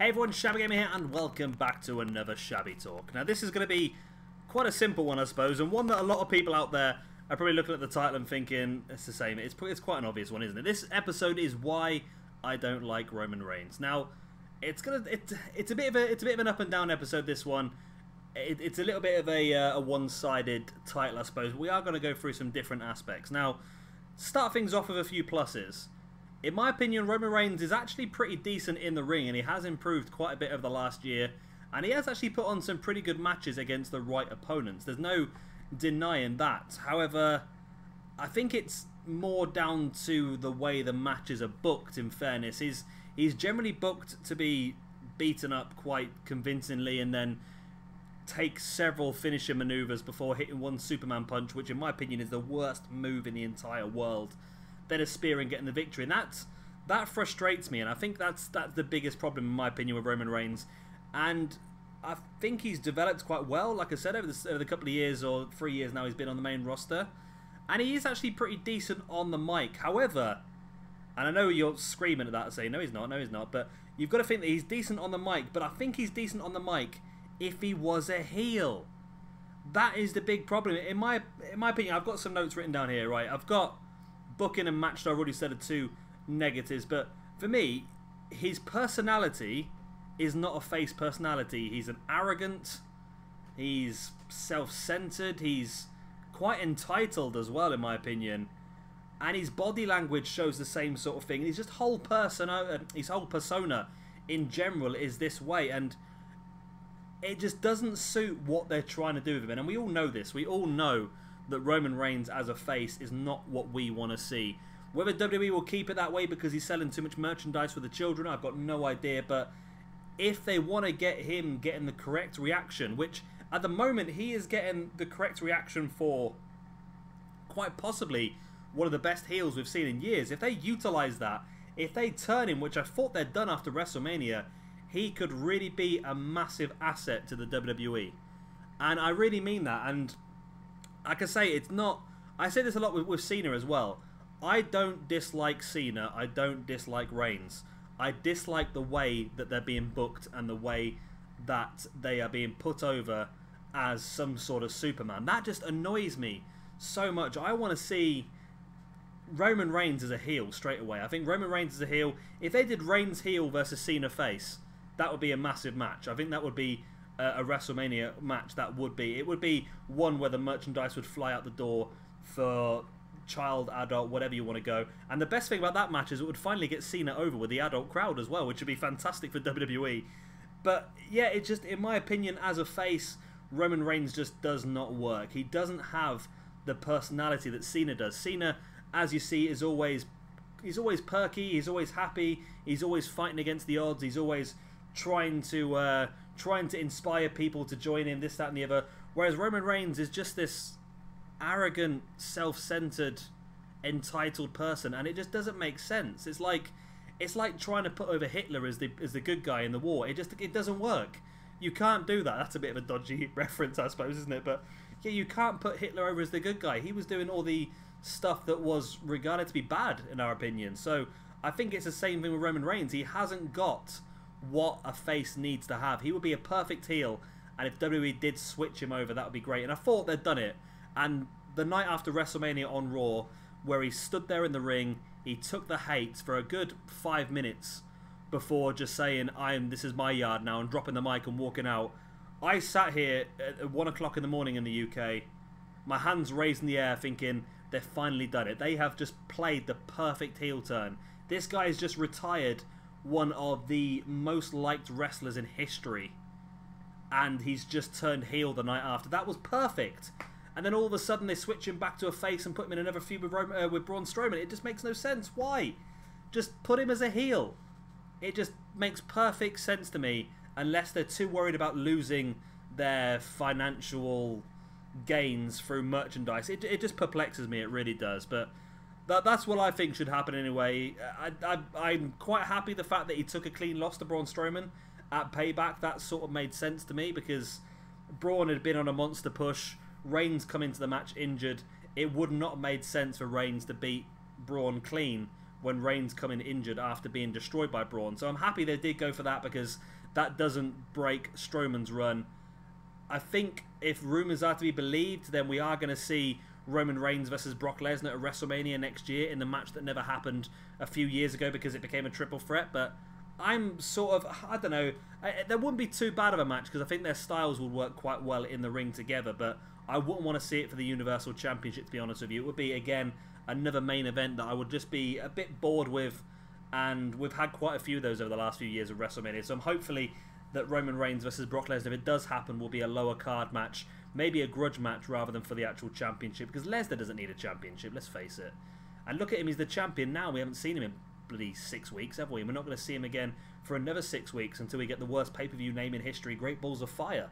Hey everyone, Shabby Gamer here, and welcome back to another Shabby Talk. Now this is going to be quite a simple one, I suppose, and one that a lot of people out there are probably looking at the title and thinking, it's the same. It's quite an obvious one, isn't it? This episode is why I don't like Roman Reigns. Now, it's a bit of an up and down episode, this one. It's a little bit of a one-sided title, I suppose. We are going to go through some different aspects. Now, start things off with a few pluses. In my opinion, Roman Reigns is actually pretty decent in the ring, and he has improved quite a bit over the last year, and he has actually put on some pretty good matches against the right opponents. There's no denying that. However, I think it's more down to the way the matches are booked, in fairness. He's generally booked to be beaten up quite convincingly and then take several finisher maneuvers before hitting one Superman punch, which in my opinion is the worst move in the entire world. Then a spear and getting the victory, and that frustrates me, and I think that's the biggest problem in my opinion with Roman Reigns. And I think he's developed quite well, like I said, over the couple of years or 3 years now he's been on the main roster, and he is actually pretty decent on the mic. However, and I know you're screaming at that saying no he's not, but you've got to think that he's decent on the mic, but I think he's decent on the mic if he was a heel. That is the big problem in my opinion. I've got some notes written down here, right? I've got booking and match, I've already said, are two negatives, but for me, his personality is not a face personality. He's an arrogant, he's self-centered, he's quite entitled as well, in my opinion, and his body language shows the same sort of thing. His whole persona in general is this way, and it just doesn't suit what they're trying to do with him. And we all know this. We all know that Roman Reigns as a face is not what we want to see. Whether WWE will keep it that way because he's selling too much merchandise for the children, I've got no idea. But if they want to get him getting the correct reaction, which at the moment he is getting the correct reaction for quite possibly one of the best heels we've seen in years, if they utilise that, if they turn him, which I thought they'd done after WrestleMania, he could really be a massive asset to the WWE. And I really mean that. And like I say, it's not... I say this a lot with Cena as well. I don't dislike Cena. I don't dislike Reigns. I dislike the way that they're being booked and the way that they are being put over as some sort of Superman. That just annoys me so much. I want to see Roman Reigns as a heel straight away. I think Roman Reigns as a heel... If they did Reigns heel versus Cena face, that would be a massive match. I think that would be a WrestleMania match. That would be. It would be one where the merchandise would fly out the door for child, adult, whatever you want to go. And the best thing about that match is it would finally get Cena over with the adult crowd as well, which would be fantastic for WWE. But yeah, it just, in my opinion, as a face, Roman Reigns just does not work. He doesn't have the personality that Cena does. Cena, as you see, is always perky. He's always happy. He's always fighting against the odds. He's always trying to inspire people to join in, this, that, and the other. Whereas Roman Reigns is just this arrogant, self-centered, entitled person, and it just doesn't make sense. It's like trying to put over Hitler as the good guy in the war. It doesn't work. You can't do that. That's a bit of a dodgy reference, I suppose, isn't it? But yeah, you can't put Hitler over as the good guy. He was doing all the stuff that was regarded to be bad, in our opinion. So I think it's the same thing with Roman Reigns. He hasn't got what a face needs to have. He would be a perfect heel, and if WWE did switch him over, that would be great. And I thought they'd done it. And the night after WrestleMania on Raw, where he stood there in the ring, he took the hate for a good 5 minutes before just saying, this is my yard now, and dropping the mic and walking out. I sat here at 1 o'clock in the morning in the UK, my hands raised in the air thinking, they've finally done it. They have just played the perfect heel turn. This guy's just retired one of the most liked wrestlers in history, and he's just turned heel the night after. That was perfect. And then all of a sudden they switch him back to a face and put him in another feud with Braun Strowman. It just makes no sense. Why? Just put him as a heel. It just makes perfect sense to me, unless they're too worried about losing their financial gains through merchandise. It just perplexes me. It really does. But that's what I think should happen anyway. I'm quite happy the fact that he took a clean loss to Braun Strowman at Payback. That sort of made sense to me, because Braun had been on a monster push. Reigns come into the match injured. It would not have made sense for Reigns to beat Braun clean when Reigns come in injured after being destroyed by Braun. So I'm happy they did go for that, because that doesn't break Strowman's run. I think if rumours are to be believed, then we are going to see Roman Reigns versus Brock Lesnar at WrestleMania next year in the match that never happened a few years ago because it became a triple threat. But I'm sort of, I don't know, there wouldn't be too bad of a match because I think their styles would work quite well in the ring together, but I wouldn't want to see it for the Universal Championship, to be honest with you. It would be, again, another main event that I would just be a bit bored with, and we've had quite a few of those over the last few years of WrestleMania, so I'm hopefully that Roman Reigns versus Brock Lesnar, if it does happen, will be a lower card match, maybe a grudge match rather than for the actual championship, because Lesnar doesn't need a championship, let's face it. And look at him, he's the champion now. We haven't seen him in bloody 6 weeks, have we? And we're not going to see him again for another 6 weeks until we get the worst pay-per-view name in history, Great Balls of Fire.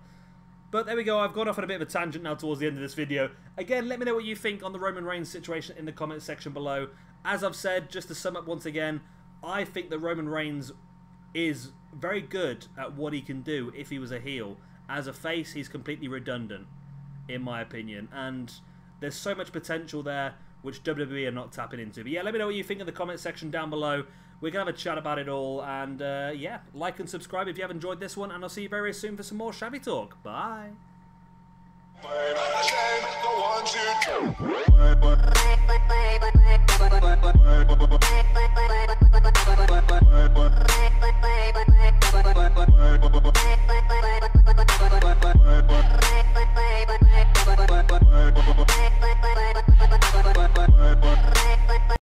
But there we go, I've gone off on a bit of a tangent now towards the end of this video. Again, let me know what you think on the Roman Reigns situation in the comments section below. As I've said, just to sum up once again, I think that Roman Reigns is very good at what he can do if he was a heel. As a face, he's completely redundant, in my opinion. And there's so much potential there, which WWE are not tapping into. But yeah, let me know what you think in the comment section down below. We're going to have a chat about it all. And yeah, like and subscribe if you have enjoyed this one. And I'll see you very soon for some more Shabby Talk. Bye. Bye.